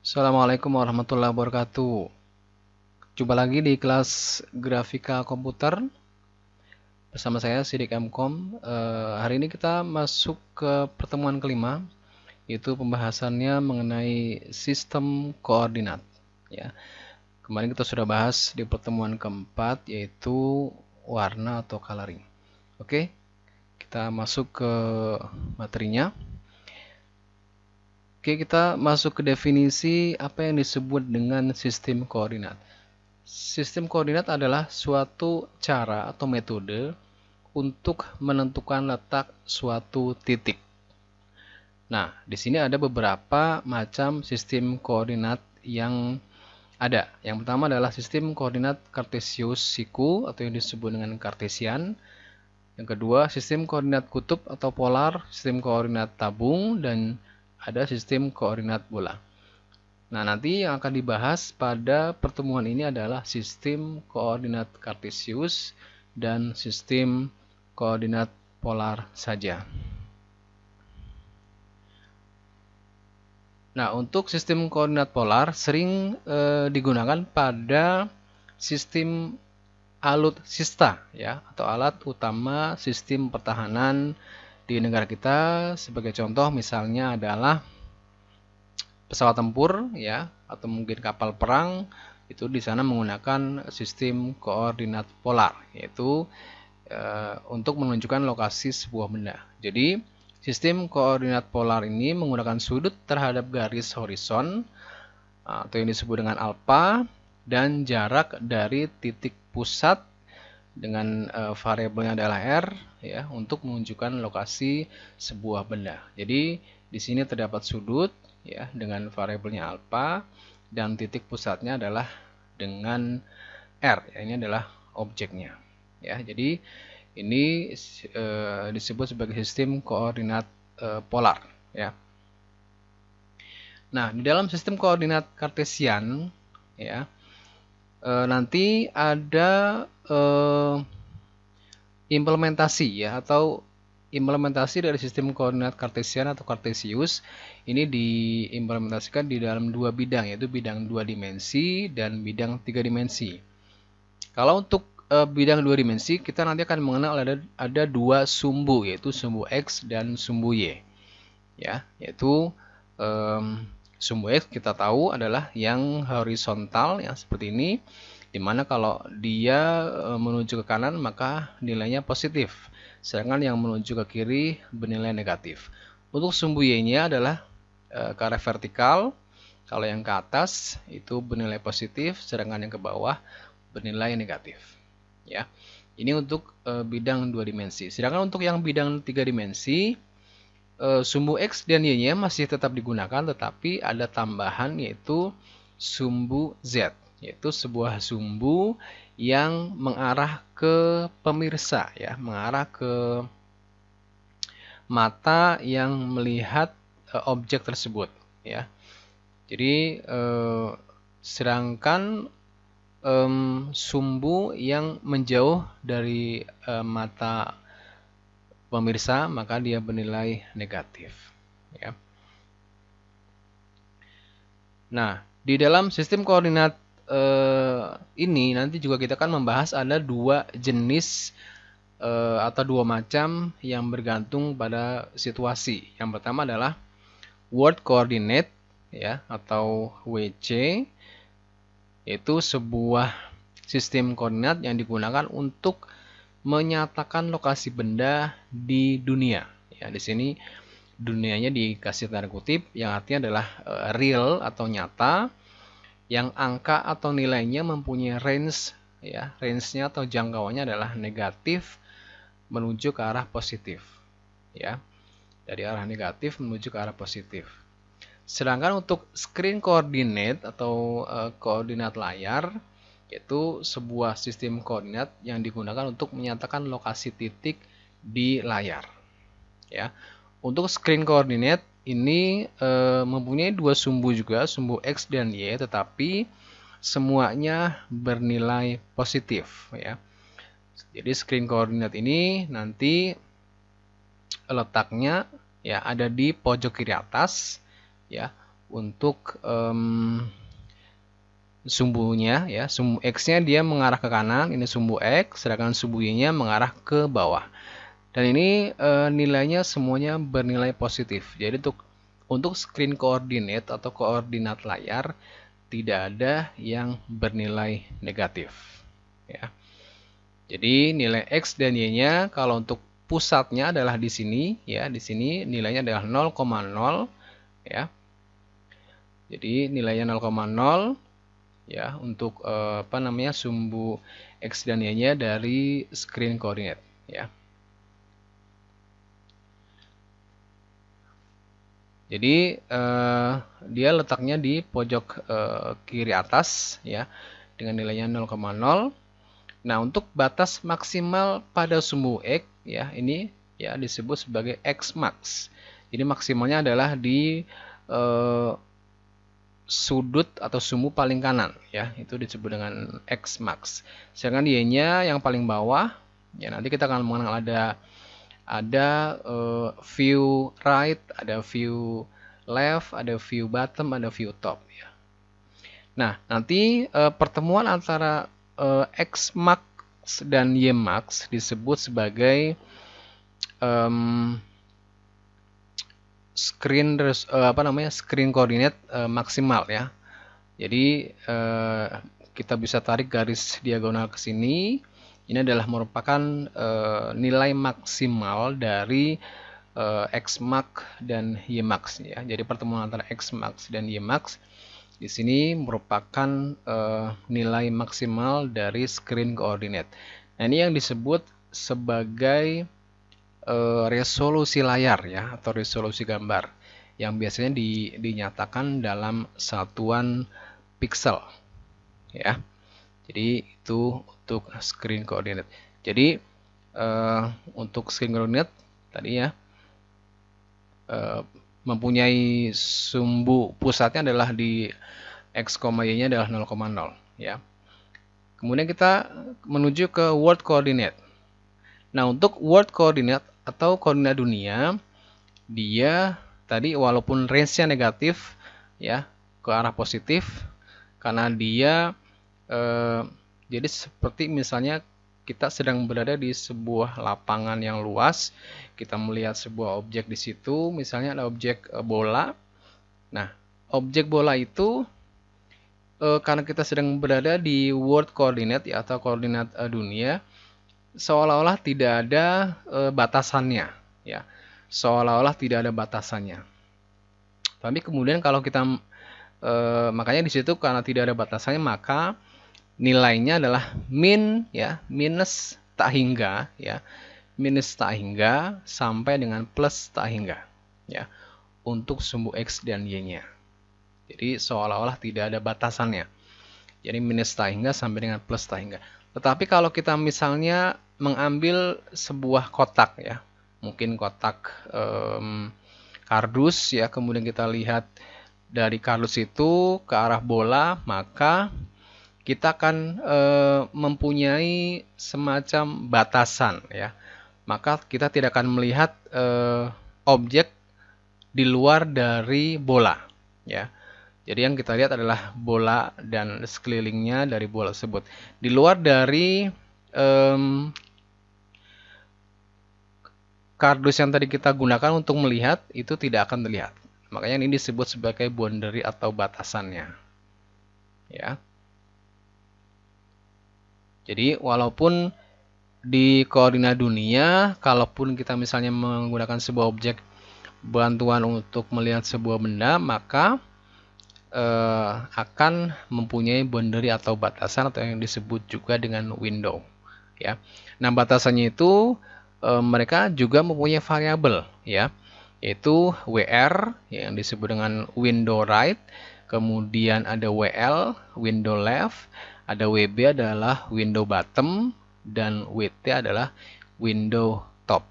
Assalamualaikum warahmatullahi wabarakatuh. Jumpa lagi di kelas grafika komputer bersama saya Sidik Mkom. Hari ini kita masuk ke pertemuan kelima, yaitu pembahasannya mengenai sistem koordinat. Ya, kemarin kita sudah bahas di pertemuan keempat, yaitu warna atau coloring. Oke, kita masuk ke materinya. Oke, kita masuk ke definisi apa yang disebut dengan sistem koordinat. Sistem koordinat adalah suatu cara atau metode untuk menentukan letak suatu titik. Nah, di sini ada beberapa macam sistem koordinat yang ada. Yang pertama adalah sistem koordinat Cartesius siku atau yang disebut dengan Cartesian. Yang kedua, sistem koordinat kutub atau polar, sistem koordinat tabung, dan ada sistem koordinat bola. Nah, nanti yang akan dibahas pada pertemuan ini adalah sistem koordinat Cartesius dan sistem koordinat polar saja. Nah, untuk sistem koordinat polar sering digunakan pada sistem alutsista ya, atau alat utama sistem pertahanan di negara kita. Sebagai contoh misalnya adalah pesawat tempur ya, atau mungkin kapal perang, itu di sana menggunakan sistem koordinat polar, yaitu untuk menunjukkan lokasi sebuah benda. Jadi sistem koordinat polar ini menggunakan sudut terhadap garis horizon atau yang disebut dengan alfa dan jarak dari titik pusat dengan variabelnya adalah r ya, untuk menunjukkan lokasi sebuah benda. Jadi di sini terdapat sudut ya dengan variabelnya alfa dan titik pusatnya adalah dengan r ya, ini adalah objeknya ya. Jadi ini disebut sebagai sistem koordinat polar ya. Nah, di dalam sistem koordinat Cartesian ya, nanti ada implementasi ya, atau implementasi dari sistem koordinat Cartesian atau Cartesius ini diimplementasikan di dalam dua bidang, yaitu bidang 2 dimensi dan bidang 3 dimensi. Kalau untuk bidang 2 dimensi, kita nanti akan mengenal ada dua sumbu, yaitu sumbu X dan sumbu Y ya, yaitu sumbu X kita tahu adalah yang horizontal yang seperti ini, dimana kalau dia menuju ke kanan maka nilainya positif, sedangkan yang menuju ke kiri bernilai negatif. Untuk sumbu Y-nya adalah ke arah vertikal, kalau yang ke atas itu bernilai positif, sedangkan yang ke bawah bernilai negatif. Ya, ini untuk bidang 2 dimensi. Sedangkan untuk yang bidang 3 dimensi, sumbu X dan Y-nya masih tetap digunakan, tetapi ada tambahan yaitu sumbu Z, yaitu sebuah sumbu yang mengarah ke pemirsa ya, mengarah ke mata yang melihat objek tersebut ya. Jadi sedangkan sumbu yang menjauh dari mata pemirsa maka dia bernilai negatif ya. Nah, di dalam sistem koordinat ini nanti juga kita akan membahas ada dua jenis atau dua macam yang bergantung pada situasi. Yang pertama adalah world coordinate ya, atau WC, yaitu sebuah sistem koordinat yang digunakan untuk menyatakan lokasi benda di dunia. Ya, di sini dunianya dikasih tanda kutip yang artinya adalah real atau nyata, yang angka atau nilainya mempunyai range ya, range-nya atau jangkauannya adalah negatif menuju ke arah positif ya, dari arah negatif menuju ke arah positif. Sedangkan untuk screen coordinate atau koordinat layar, yaitu sebuah sistem koordinat yang digunakan untuk menyatakan lokasi titik di layar ya. Untuk screen coordinate ini mempunyai dua sumbu juga, sumbu X dan Y, tetapi semuanya bernilai positif ya. Jadi screen coordinate ini nanti letaknya ya ada di pojok kiri atas ya, untuk sumbunya ya, sumbu X-nya dia mengarah ke kanan, ini sumbu X, sedangkan sumbu Y-nya mengarah ke bawah. Dan ini nilainya semuanya bernilai positif. Jadi untuk screen coordinate atau koordinat layar tidak ada yang bernilai negatif ya. Jadi nilai X dan Y-nya kalau untuk pusatnya adalah di sini ya, di sini nilainya adalah 0,0 ya. Jadi nilainya 0,0 ya untuk apa namanya sumbu X dan Y-nya dari screen coordinate ya. Jadi dia letaknya di pojok kiri atas ya dengan nilainya 0,0. Nah, untuk batas maksimal pada sumbu X ya ini ya disebut sebagai X max. Jadi maksimalnya adalah di sudut atau sumbu paling kanan ya, itu disebut dengan X max. Sedangkan Y-nya yang paling bawah ya nanti kita akan mengenal ada view right, ada view left, ada view bottom, ada view top ya. Nah, nanti pertemuan antara X max dan Y max disebut sebagai screen coordinate maksimal ya. Jadi kita bisa tarik garis diagonal ke sini. Ini adalah merupakan nilai maksimal dari X max dan Y max ya. Jadi pertemuan antara X max dan Y max di sini merupakan nilai maksimal dari screen coordinate. Nah, ini yang disebut sebagai resolusi layar ya atau resolusi gambar yang biasanya dinyatakan dalam satuan pixel ya. Jadi itu untuk screen coordinate. Jadi untuk screen coordinate tadi ya mempunyai sumbu pusatnya adalah di X, Y-nya adalah 0,0 ya. Kemudian kita menuju ke world coordinate. Nah, untuk world coordinate atau koordinat dunia, dia tadi walaupun range-nya negatif ya ke arah positif karena dia jadi seperti misalnya kita sedang berada di sebuah lapangan yang luas, kita melihat sebuah objek di situ, misalnya ada objek bola. Nah, objek bola itu karena kita sedang berada di world coordinate ya, atau koordinat dunia, seolah-olah tidak ada batasannya ya. Seolah-olah tidak ada batasannya. Tapi kemudian kalau kita makanya di situ karena tidak ada batasannya maka nilainya adalah min ya, minus tak hingga ya. Minus tak hingga sampai dengan plus tak hingga ya. Untuk sumbu X dan Y-nya. Jadi seolah-olah tidak ada batasannya. Jadi minus tak hingga sampai dengan plus tak hingga. Tetapi kalau kita misalnya mengambil sebuah kotak ya, mungkin kotak kardus ya, kemudian kita lihat dari kardus itu ke arah bola, maka kita akan mempunyai semacam batasan ya. Maka kita tidak akan melihat objek di luar dari bola ya. Jadi yang kita lihat adalah bola dan sekelilingnya dari bola tersebut. Di luar dari kardus yang tadi kita gunakan untuk melihat itu tidak akan terlihat. Makanya ini disebut sebagai boundary atau batasannya. Ya. Jadi walaupun di koordinat dunia, kalaupun kita misalnya menggunakan sebuah objek bantuan untuk melihat sebuah benda, maka akan mempunyai boundary atau batasan atau yang disebut juga dengan window ya. Nah, batasannya itu mereka juga mempunyai variabel ya, yaitu WR yang disebut dengan window right, kemudian ada WL window left, ada WB adalah window bottom, dan WT adalah window top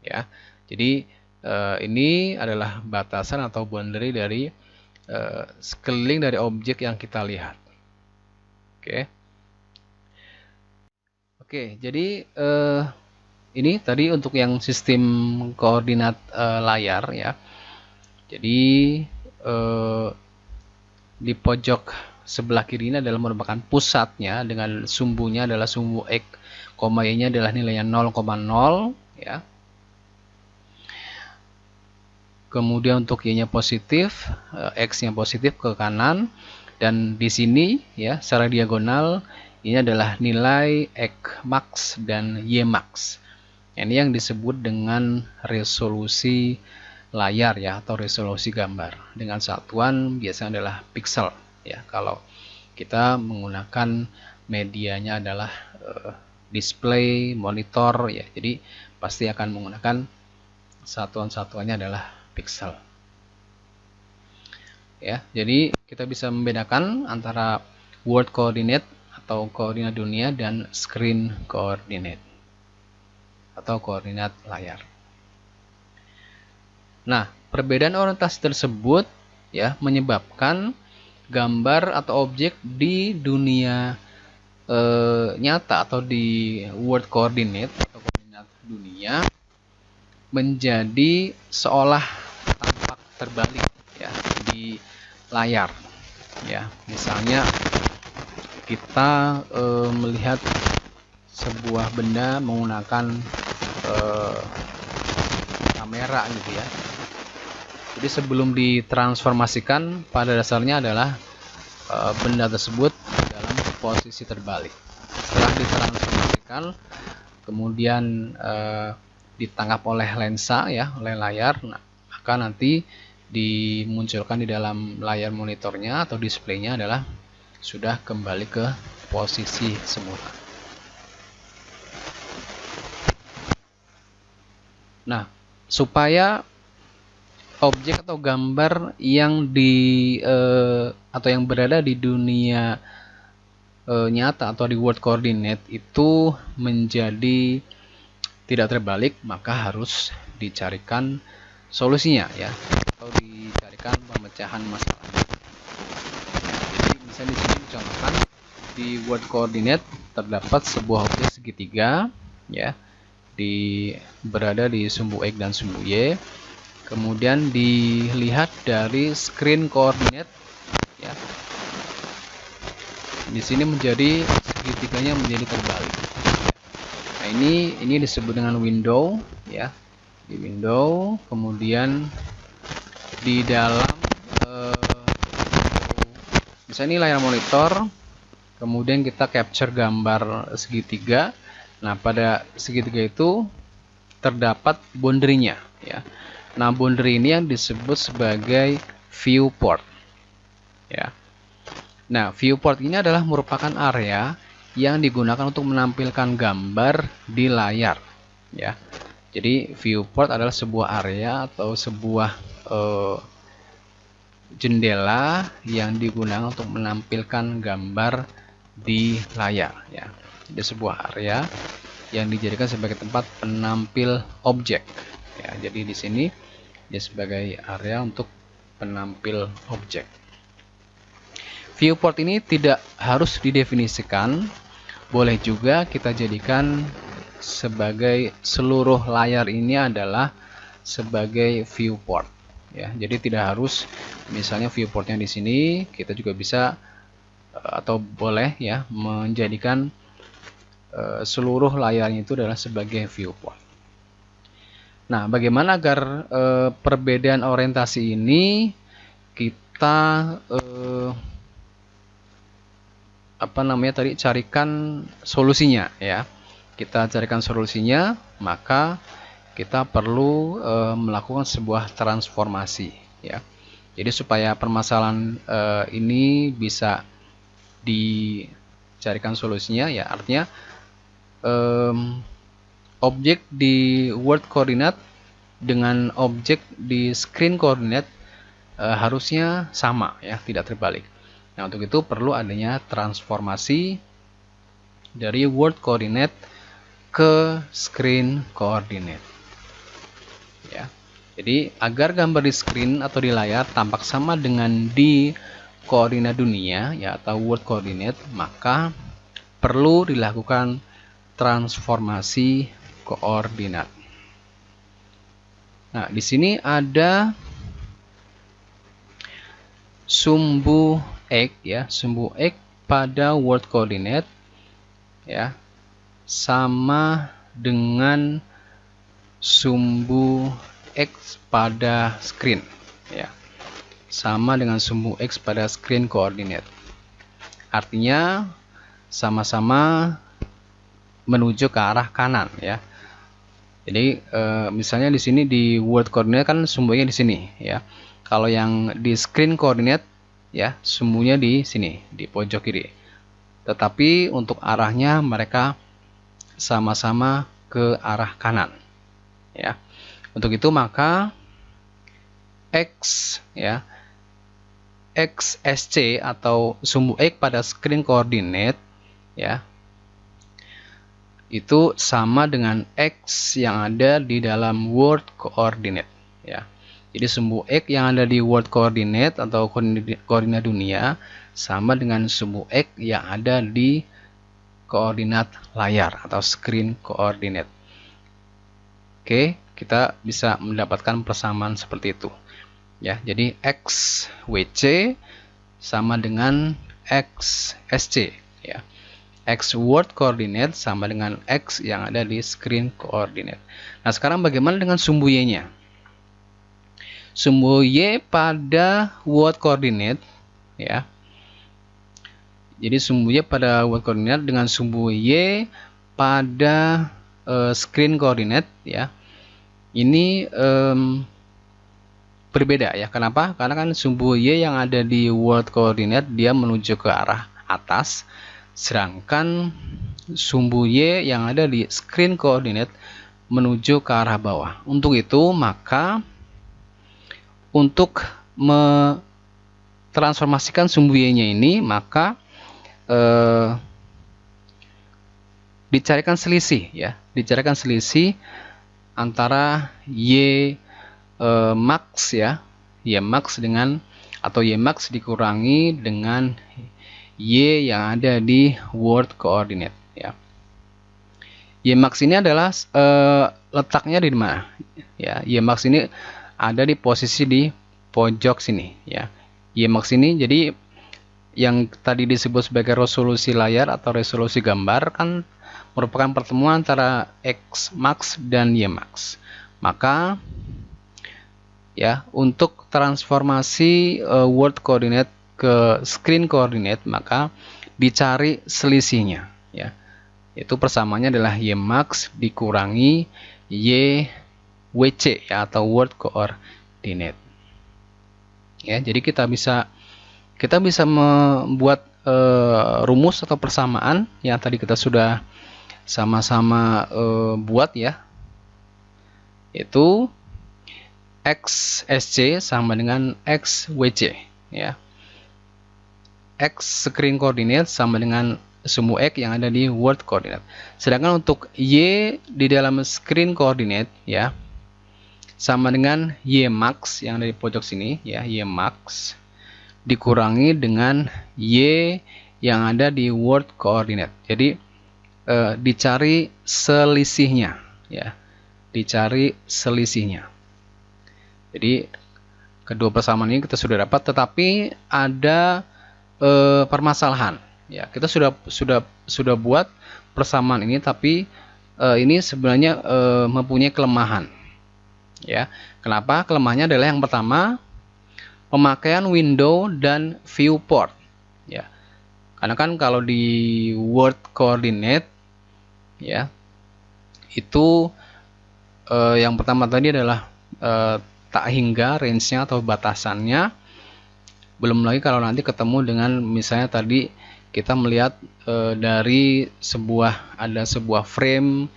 ya. Jadi ini adalah batasan atau boundary dari sekeliling dari objek yang kita lihat. Oke, jadi ini tadi untuk yang sistem koordinat layar ya. Jadi di pojok sebelah kiri ini adalah merupakan pusatnya dengan sumbunya adalah sumbu X, Y-nya adalah nilainya 0,0 ya. Kemudian untuk Y-nya positif, X-nya positif ke kanan, dan di sini ya secara diagonal ini adalah nilai X max dan Y max. Ini yang disebut dengan resolusi layar ya, atau resolusi gambar dengan satuan biasanya adalah pixel ya. Kalau kita menggunakan medianya adalah display monitor ya, jadi pasti akan menggunakan satuan-satuannya adalah pixel ya. Jadi kita bisa membedakan antara world coordinate atau koordinat dunia dan screen coordinate atau koordinat layar. Nah, perbedaan orientasi tersebut ya menyebabkan gambar atau objek di dunia nyata atau di world coordinate atau koordinat dunia menjadi seolah tampak terbalik ya di layar ya. Misalnya kita melihat sebuah benda menggunakan kamera gitu ya. Jadi sebelum ditransformasikan pada dasarnya adalah benda tersebut dalam posisi terbalik. Setelah ditransformasikan kemudian ditangkap oleh lensa ya, oleh layar, maka nanti dimunculkan di dalam layar monitornya atau displaynya adalah sudah kembali ke posisi semula. Nah, supaya objek atau gambar yang atau yang berada di dunia nyata atau di world coordinate itu menjadi tidak terbalik, maka harus dicarikan solusinya ya, atau dicarikan pemecahan masalahnya. Jadi misalnya di sini dicontohkan di world coordinate terdapat sebuah objek segitiga ya, berada di sumbu X dan sumbu Y. Kemudian dilihat dari screen coordinate ya. Di sini menjadi segitiganya menjadi terbalik. Nah, ini disebut dengan window ya. Di window, kemudian di dalam misalnya ini layar monitor, kemudian kita capture gambar segitiga. Nah, pada segitiga itu terdapat boundary-nya ya. Nah, boundary ini yang disebut sebagai viewport ya. Nah, viewport ini adalah merupakan area yang digunakan untuk menampilkan gambar di layar ya. Jadi viewport adalah sebuah area atau sebuah jendela yang digunakan untuk menampilkan gambar di layar ya. Jadi sebuah area yang dijadikan sebagai tempat penampil objek ya. Jadi di sini dia sebagai area untuk penampil objek. Viewport ini tidak harus didefinisikan, boleh juga kita jadikan sebagai seluruh layar ini adalah sebagai viewport ya. Jadi tidak harus misalnya viewportnya di sini, kita juga bisa atau boleh ya menjadikan seluruh layarnya itu adalah sebagai viewport. Nah, bagaimana agar perbedaan orientasi ini kita carikan solusinya ya. Kita carikan solusinya, maka kita perlu melakukan sebuah transformasi ya. Jadi supaya permasalahan ini bisa dicarikan solusinya ya, artinya objek di world coordinate dengan objek di screen coordinate harusnya sama ya, tidak terbalik. Nah, untuk itu perlu adanya transformasi dari world coordinate ke screen coordinate ya. Jadi agar gambar di screen atau di layar tampak sama dengan di koordinat dunia ya atau world coordinate, maka perlu dilakukan transformasi koordinat. Nah, di sini ada sumbu X ya, sumbu X pada world coordinate ya sama dengan sumbu X pada screen ya, sama dengan sumbu X pada screen coordinate. Artinya sama-sama menuju ke arah kanan ya. Jadi misalnya di sini di world coordinate kan sumbunya di sini ya. Kalau yang di screen coordinate ya sumbunya di sini di pojok kiri. Tetapi untuk arahnya mereka sama-sama ke arah kanan ya. Untuk itu maka X ya, XSC atau sumbu X pada screen coordinate ya itu sama dengan X yang ada di dalam world coordinate ya. Jadi sumbu X yang ada di world coordinate atau koordinat dunia sama dengan sumbu X yang ada di koordinat layar atau screen coordinate. Oke, kita bisa mendapatkan persamaan seperti itu ya. Jadi XWC sama dengan XSC ya. X world coordinate sama dengan X yang ada di screen coordinate. Nah, sekarang bagaimana dengan sumbu Y-nya? Sumbu Y pada world coordinate ya. Jadi sumbu Y pada world coordinate dengan sumbu Y pada screen coordinate ya. Ini berbeda ya. Kenapa? Karena kan sumbu Y yang ada di world coordinate dia menuju ke arah atas. Sedangkan sumbu Y yang ada di screen coordinate menuju ke arah bawah. Untuk itu maka untuk transformasikan sumbu Y-nya ini maka dicarikan selisih ya, dicarikan selisih antara Y max ya, Y max dengan atau Y max dikurangi dengan Y yang ada di world coordinate ya. Y max ini adalah letaknya di mana ya. Y max ini ada di posisi di pojok sini ya. Y max ini jadi yang tadi disebut sebagai resolusi layar atau resolusi gambar kan merupakan pertemuan antara X max dan Y max. Maka ya untuk transformasi world coordinate ke screen coordinate maka dicari selisihnya ya. Itu persamaannya adalah Y max dikurangi Y WC ya atau world coordinate. Ya, jadi kita bisa membuat rumus atau persamaan yang tadi kita sudah sama-sama buat ya. Itu XSC sama dengan XWC ya. X screen coordinate sama dengan sumbu X yang ada di world coordinate. Sedangkan untuk Y di dalam screen coordinate ya sama dengan Y max yang ada di pojok sini ya, Y max dikurangi dengan Y yang ada di world coordinate. Jadi dicari selisihnya ya. Dicari selisihnya. Jadi kedua persamaan ini kita sudah dapat, tetapi ada permasalahan ya. Kita sudah buat persamaan ini, tapi ini sebenarnya mempunyai kelemahan ya. Kenapa? Kelemahannya adalah yang pertama pemakaian window dan viewport ya. Karena kan kalau di world coordinate ya itu yang pertama tadi adalah tak hingga range-nya atau batasannya. Belum lagi kalau nanti ketemu dengan misalnya tadi kita melihat dari ada sebuah frame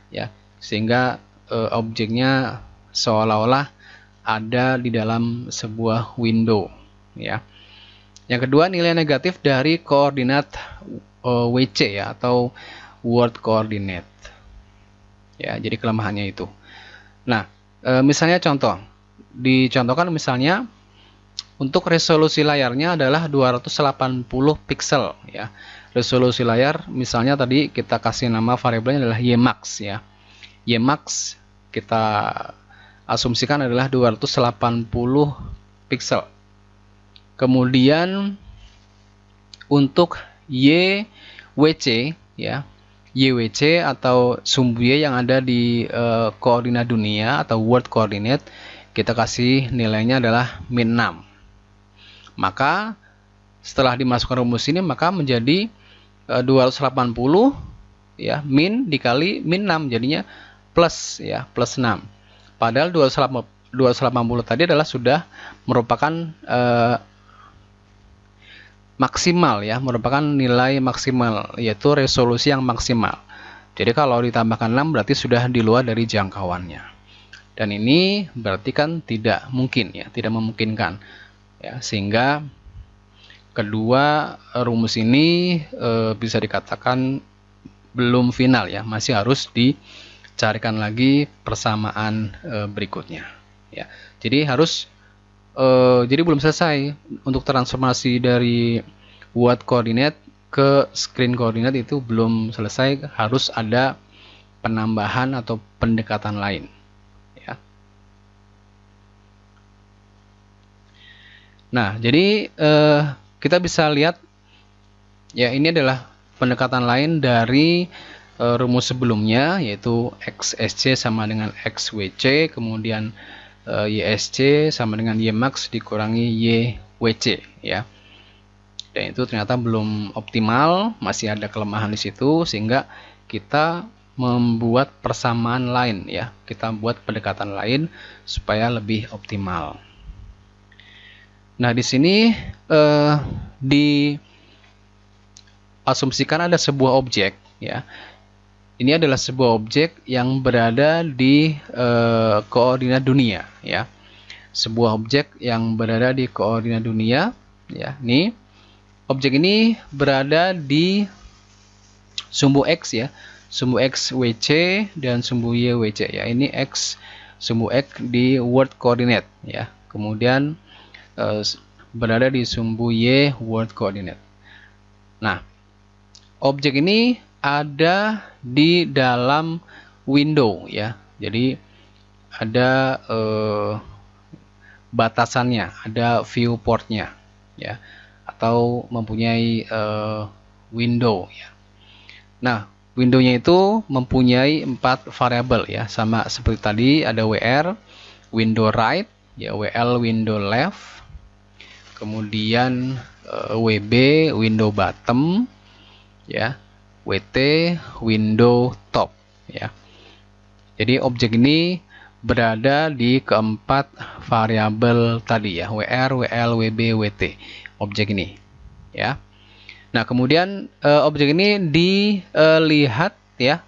ya, sehingga objeknya seolah-olah ada di dalam sebuah window ya. Yang kedua, nilai negatif dari koordinat WC ya atau world coordinate ya. Jadi kelemahannya itu. Nah, misalnya dicontohkan misalnya untuk resolusi layarnya adalah 280 pixel ya. Resolusi layar misalnya tadi kita kasih nama variabelnya adalah Y max ya. Y max kita asumsikan adalah 280 pixel. Kemudian untuk YWC ya, YWC atau sumbu Y yang ada di koordinat dunia atau world coordinate, kita kasih nilainya adalah min 6. Maka setelah dimasukkan rumus ini, maka menjadi 280 ya, min dikali min 6 jadinya plus ya, plus 6. Padahal 280 tadi adalah sudah merupakan maksimal ya, merupakan nilai maksimal, yaitu resolusi yang maksimal. Jadi kalau ditambahkan 6 berarti sudah di luar dari jangkauannya. Dan ini berarti kan tidak mungkin ya, tidak memungkinkan. Ya, sehingga kedua rumus ini bisa dikatakan belum final ya, masih harus dicarikan lagi persamaan berikutnya. Ya, jadi jadi belum selesai untuk transformasi dari world coordinate ke screen coordinate, itu belum selesai, harus ada penambahan atau pendekatan lain ya. Nah, jadi kita bisa lihat ya, ini adalah pendekatan lain dari rumus sebelumnya, yaitu XSC sama dengan XWC, kemudian YSC sama dengan YMax dikurangi YWC ya. Dan itu ternyata belum optimal, masih ada kelemahan di situ, sehingga kita membuat persamaan lain ya. Kita buat pendekatan lain supaya lebih optimal. Nah, di sini diasumsikan ada sebuah objek ya. Ini adalah sebuah objek yang berada di koordinat dunia ya. Sebuah objek yang berada di koordinat dunia ya. Nih, objek ini berada di sumbu X ya. Sumbu X WC dan sumbu Y WC ya. Ini X, sumbu X di world coordinate ya. Kemudian berada di sumbu Y world coordinate. Nah, objek ini ada di dalam window ya. Jadi ada batasannya, ada viewportnya ya, atau mempunyai window ya. Nah, windownya itu mempunyai 4 variabel ya, sama seperti tadi, ada WR, window right ya, WL window left, kemudian WB window bottom ya, WT window top ya. Jadi objek ini berada di keempat variabel tadi ya, WR, WL, WB, WT, objek ini ya. Nah, kemudian objek ini dilihat ya,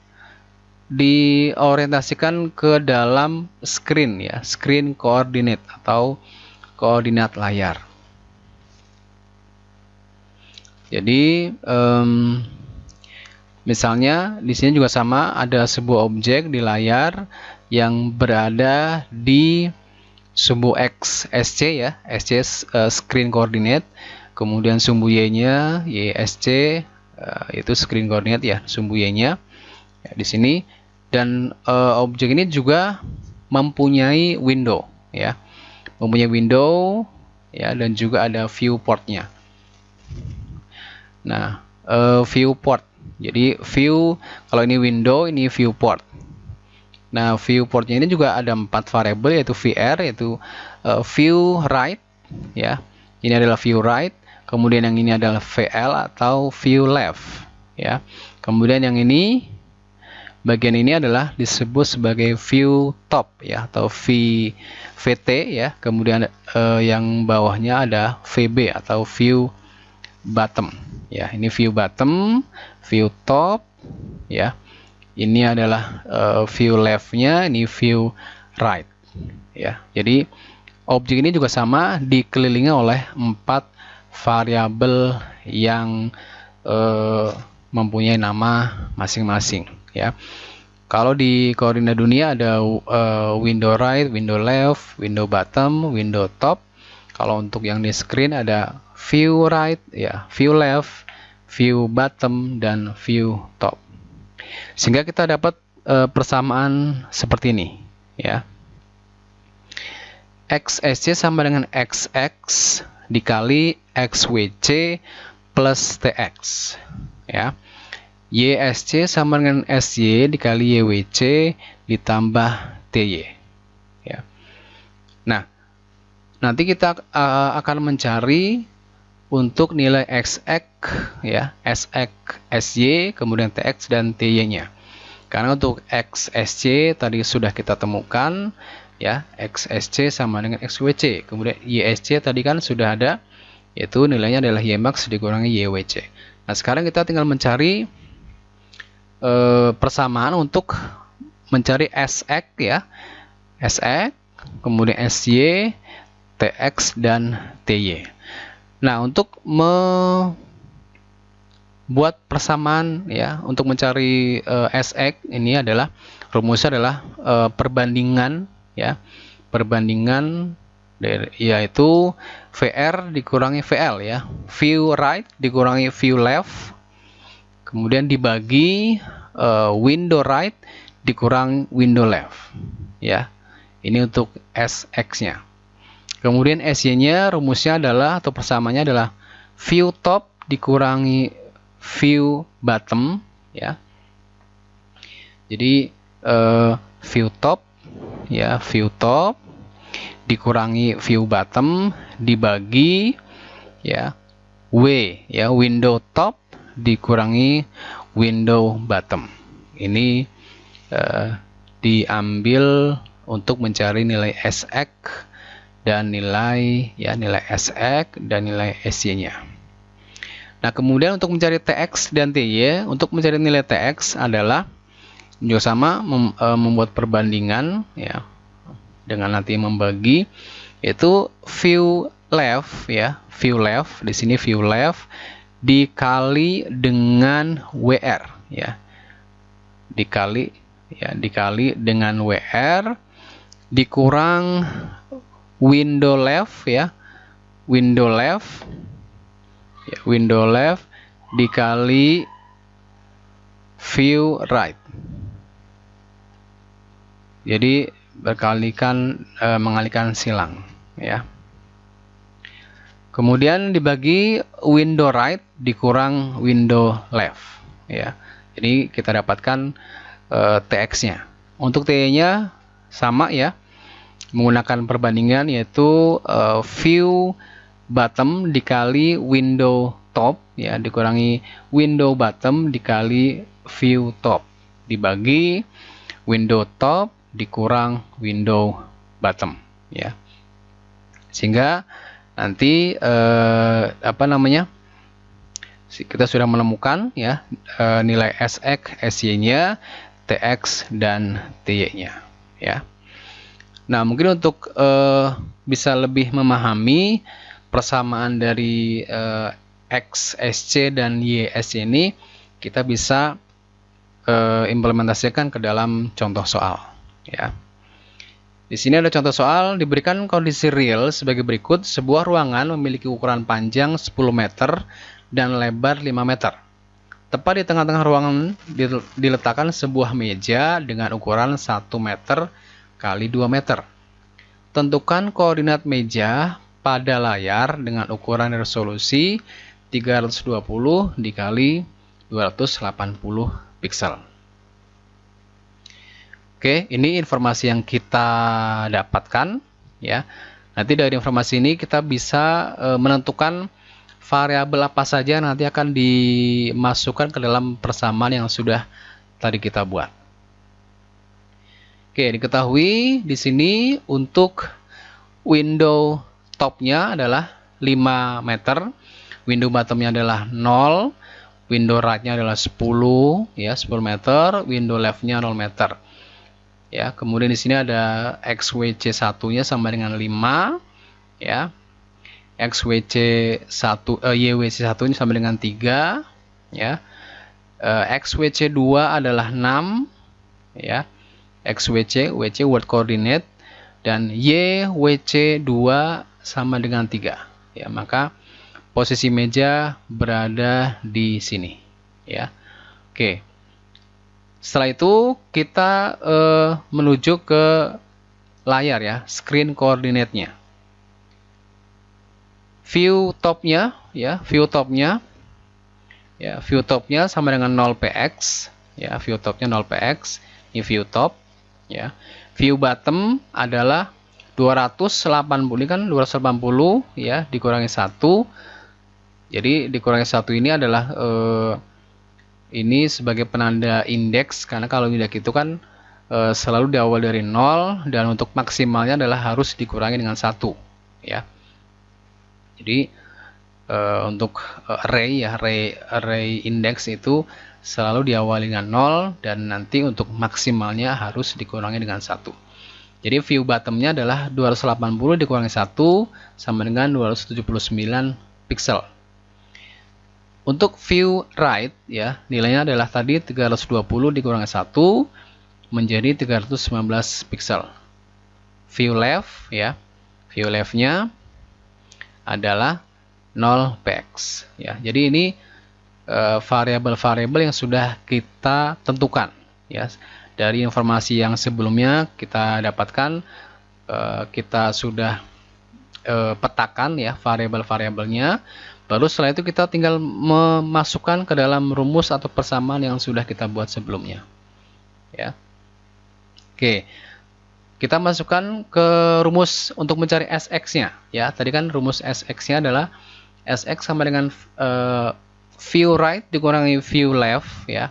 diorientasikan ke dalam screen ya, screen coordinate atau koordinat layar. Jadi misalnya di sini juga sama, ada sebuah objek di layar yang berada di sumbu X SC ya, SC screen coordinate, kemudian sumbu Y-nya YSC itu screen coordinate ya, sumbu Y-nya ya, di sini. Dan objek ini juga mempunyai window ya, mempunyai window ya, dan juga ada viewportnya. Nah, viewport, jadi view, kalau ini window, ini viewport. Nah, viewportnya ini juga ada 4 variabel, yaitu VR, yaitu view right ya, ini adalah view right. Kemudian yang ini adalah VL atau view left ya. Kemudian yang ini, bagian ini adalah disebut sebagai view top ya, atau VT ya. Kemudian yang bawahnya ada VB atau view bottom ya. Ini view bottom, view top ya. Ini adalah view left-nya, ini view right ya. Jadi objek ini juga sama, dikelilingi oleh 4 variabel yang mempunyai nama masing-masing ya. Kalau di koordinat dunia ada window right, window left, window bottom, window top. Kalau untuk yang di screen ada view right ya, view left, view bottom, dan view top. Sehingga kita dapat persamaan seperti ini ya. XSC sama dengan XX dikali XWC plus TX, ya. YSC sama dengan SY dikali YWC ditambah TY, ya. Nah, nanti kita akan mencari untuk nilai XX, ya, SX, SY, kemudian TX dan TY-nya. Karena untuk XSC tadi sudah kita temukan, ya, XSC sama dengan XWC. Kemudian YSC tadi kan sudah ada, yaitu nilainya adalah YMax dikurangi YWC. Nah, sekarang kita tinggal mencari persamaan untuk mencari SX, ya, SX, kemudian SY, TX dan TY. Nah, untuk membuat persamaan, ya, untuk mencari SX ini adalah rumusnya adalah perbandingan, ya, perbandingan yaitu VR dikurangi VL, ya, view right dikurangi view left, kemudian dibagi window right dikurang window left, ya. Ini untuk SX-nya. Kemudian SY-nya rumusnya adalah atau persamaannya adalah view top dikurangi view bottom, ya. Jadi view top, ya, view top dikurangi view bottom dibagi, ya, W, ya, window top dikurangi window bottom. Ini diambil untuk mencari nilai SX dan nilai, ya, nilai SX dan nilai SY-nya. Nah, kemudian untuk mencari TX dan TY, untuk mencari nilai TX adalah juga sama, membuat perbandingan, ya, dengan nanti membagi, yaitu view left, ya, view left, di sini view left dikali dengan WR, ya, dikali dengan WR dikurang window left, ya, window left, ya, window left dikali view right. Jadi mengalihkan silang, ya. Kemudian dibagi window right dikurang window left, ya. Jadi kita dapatkan TX-nya. Untuk TY-nya sama, ya, menggunakan perbandingan yaitu view bottom dikali window top, ya, dikurangi window bottom dikali view top dibagi window top dikurang window bottom, ya. Sehingga nanti kita sudah menemukan, ya, nilai SX, SY-nya, TX dan TY-nya, ya. Nah, mungkin untuk bisa lebih memahami persamaan dari XSC dan YSC ini, kita bisa implementasikan ke dalam contoh soal, ya. Di sini ada contoh soal, diberikan kondisi real sebagai berikut. Sebuah ruangan memiliki ukuran panjang 10 meter dan lebar 5 meter. Tepat di tengah-tengah ruangan diletakkan sebuah meja dengan ukuran 1 meter kali 2 meter. Tentukan koordinat meja pada layar dengan ukuran resolusi 320 dikali 280 piksel. Oke, ini informasi yang kita dapatkan, ya. Nanti dari informasi ini kita bisa menentukan variabel apa saja nanti akan dimasukkan ke dalam persamaan yang sudah tadi kita buat. Oke, diketahui di sini untuk window top-nya adalah 5 meter, window bottom-nya adalah 0, window right-nya adalah 10, ya, 10 meter, window left-nya 0 meter. Ya, kemudian di sini ada XWC 1-nya sama dengan 5, ya. YWC 1-nya sama dengan 3, ya. XWC 2 adalah 6, ya. XWC, WC word coordinate, dan YWC 2 sama dengan 3, ya. Maka posisi meja berada di sini, ya. Oke. Setelah itu kita menuju ke layar, ya, screen coordinate-nya. view topnya ya, view topnya sama dengan 0px ya, view topnya 0px. Ini view top ya. View bottom adalah 280, ini kan 280 ya dikurangi 1. Jadi dikurangi 1 ini adalah ini sebagai penanda indeks, karena kalau indeks itu kan selalu diawali dari 0, dan untuk maksimalnya adalah harus dikurangi dengan 1 ya. Jadi untuk array ya, array index itu selalu diawali dengan 0, dan nanti untuk maksimalnya harus dikurangi dengan 1. Jadi view bottomnya adalah 280 dikurangi 1 sama dengan 279 pixel. Untuk view right ya, nilainya adalah tadi 320 dikurangi 1 menjadi 319 pixel. View left ya, view leftnya adalah 0px ya. Jadi ini variabel-variabel yang sudah kita tentukan ya. Dari informasi yang sebelumnya kita dapatkan, kita sudah petakan ya variabel-variabelnya. Baru setelah itu kita tinggal memasukkan ke dalam rumus atau persamaan yang sudah kita buat sebelumnya ya. Oke, kita masukkan ke rumus untuk mencari Sx-nya ya. Tadi kan rumus Sx-nya adalah Sx sama dengan view right dikurangi view left ya,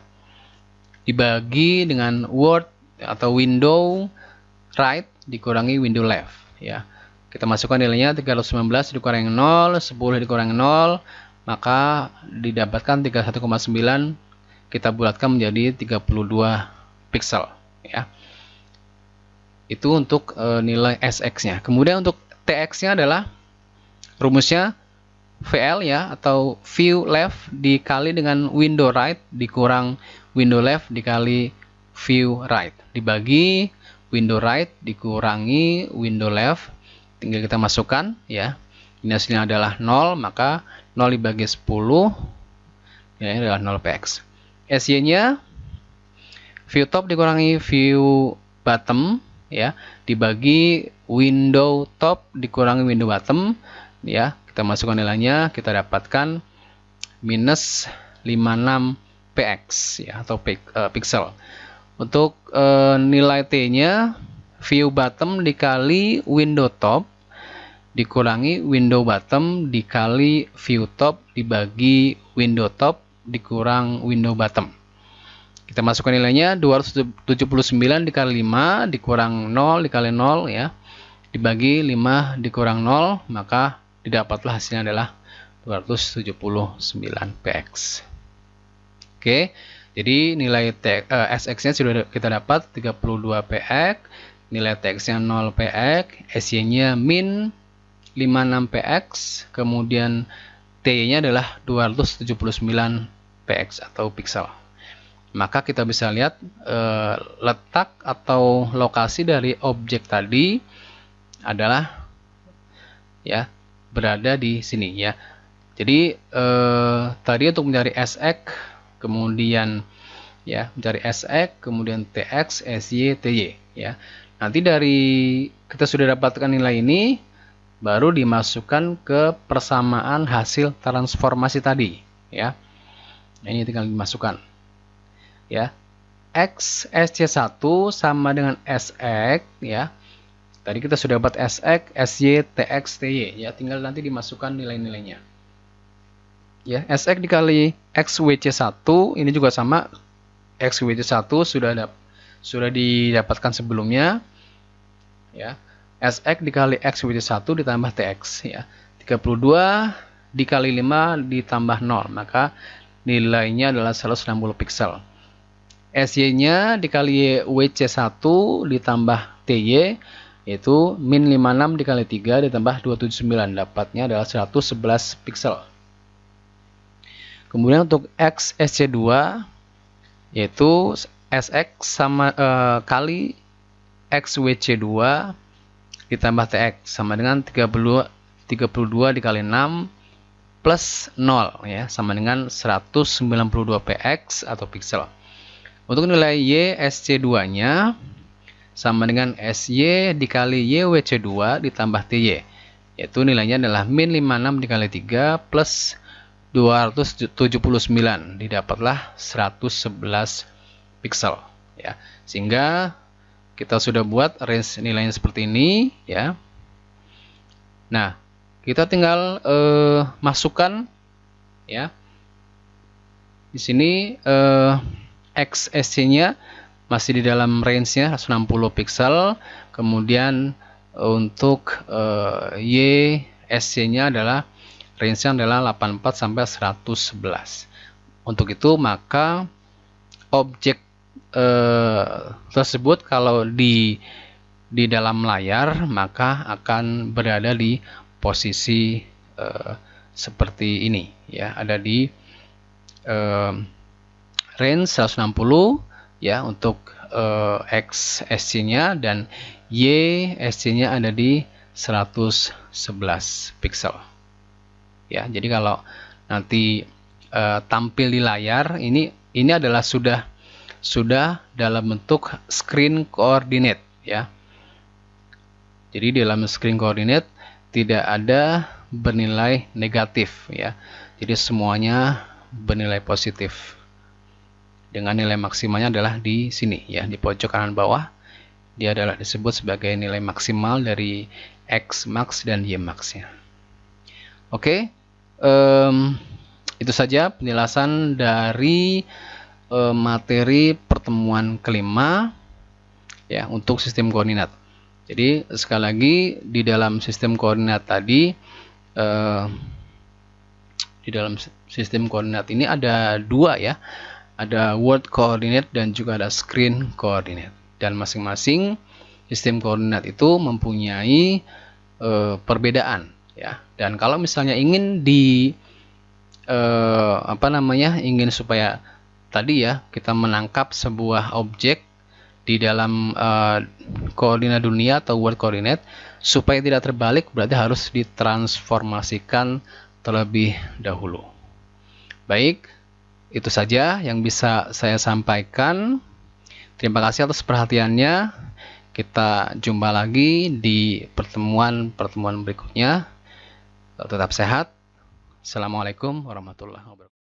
dibagi dengan word atau window right dikurangi window left ya. Kita masukkan nilainya 319 dikurangi 0, 10 dikurangi 0, maka didapatkan 31,9, kita bulatkan menjadi 32 pixel ya. Itu untuk nilai Sx-nya. Kemudian untuk Tx-nya adalah rumusnya VL ya, atau view left dikali dengan window right dikurang window left dikali view right, dibagi window right dikurangi window left. Tinggal kita masukkan ya. Ini hasilnya adalah 0, maka 0 dibagi 10 ya, ini adalah 0px. SY-nya view top dikurangi view bottom ya, dibagi window top dikurangi window bottom ya. Kita masukkan nilainya, kita dapatkan minus 56px ya, atau pixel. Untuk nilai T-nya view bottom dikali window top dikurangi window bottom dikali view top dibagi window top dikurang window bottom. Kita masukkan nilainya 279 dikali 5 dikurang 0 dikali 0 ya, dibagi 5 dikurang 0, maka didapatlah hasilnya adalah 279px. Oke, jadi nilai Sx-nya sudah kita dapat 32px, nilai Tx-nya 0px, Sy-nya min 56px, kemudian T-nya adalah 279px atau pixel. Maka kita bisa lihat letak atau lokasi dari objek tadi adalah ya berada di sini ya. Jadi tadi untuk mencari Sx, kemudian ya mencari Sx, kemudian Tx, Sy, Ty ya. Nanti dari kita sudah dapatkan nilai ini, baru dimasukkan ke persamaan hasil transformasi tadi ya. Nah, ini tinggal dimasukkan ya. X Sc1 sama dengan Sx ya. Tadi kita sudah dapat Sx, Sy, Tx, Ty ya, tinggal nanti dimasukkan nilai-nilainya. Ya, Sx dikali Xwc1 ini juga sama. Xwc1 sudah didapatkan sebelumnya ya. Sx dikali Xwc1 ditambah Tx ya. 32 dikali 5 ditambah 0, maka nilainya adalah 160 pixel. Sy-nya dikali Wc1 ditambah Ty yaitu min 56 dikali 3 ditambah 279, dapatnya adalah 111 pixel. Kemudian untuk X Sc2 yaitu Sx sama kali Xwc2 ditambah Tx sama dengan 32 dikali 6 plus 0 ya, sama dengan 192px atau pixel. Untuk nilai Y Sc2 nya sama dengan Sy dikali Ywc2 ditambah Ty. yaitu nilainya adalah min 56 dikali 3 plus 279, didapatlah 111 pixel ya. Sehingga kita sudah buat range nilainya seperti ini ya. Nah, kita tinggal masukkan ya. Di sini XSC-nya masih di dalam range-nya 160 pixel. Kemudian untuk YSC-nya adalah range-nya adalah 84 sampai 111. Untuk itu maka objek tersebut kalau di dalam layar maka akan berada di posisi seperti ini ya, ada di range 160 ya untuk XSC-nya, dan YSC-nya ada di 111 pixel ya. Jadi kalau nanti tampil di layar ini adalah sudah dalam bentuk screen coordinate ya. Jadi dalam screen coordinate tidak ada bernilai negatif ya. Jadi semuanya bernilai positif. Dengan nilai maksimalnya adalah di sini ya, di pojok kanan bawah. Dia adalah disebut sebagai nilai maksimal dari X max dan Y max-nya. Oke, itu saja penjelasan dari materi pertemuan kelima ya untuk sistem koordinat. Jadi sekali lagi di dalam sistem koordinat tadi, di dalam sistem koordinat ini ada dua ya, ada world coordinate dan juga ada screen coordinate, dan masing-masing sistem koordinat itu mempunyai perbedaan ya. Dan kalau misalnya ingin ingin supaya tadi ya kita menangkap sebuah objek di dalam koordinat dunia atau world coordinate supaya tidak terbalik, berarti harus ditransformasikan terlebih dahulu. Baik, itu saja yang bisa saya sampaikan. Terima kasih atas perhatiannya. Kita jumpa lagi di pertemuan berikutnya. Tetap sehat. Assalamualaikum warahmatullahi wabarakatuh.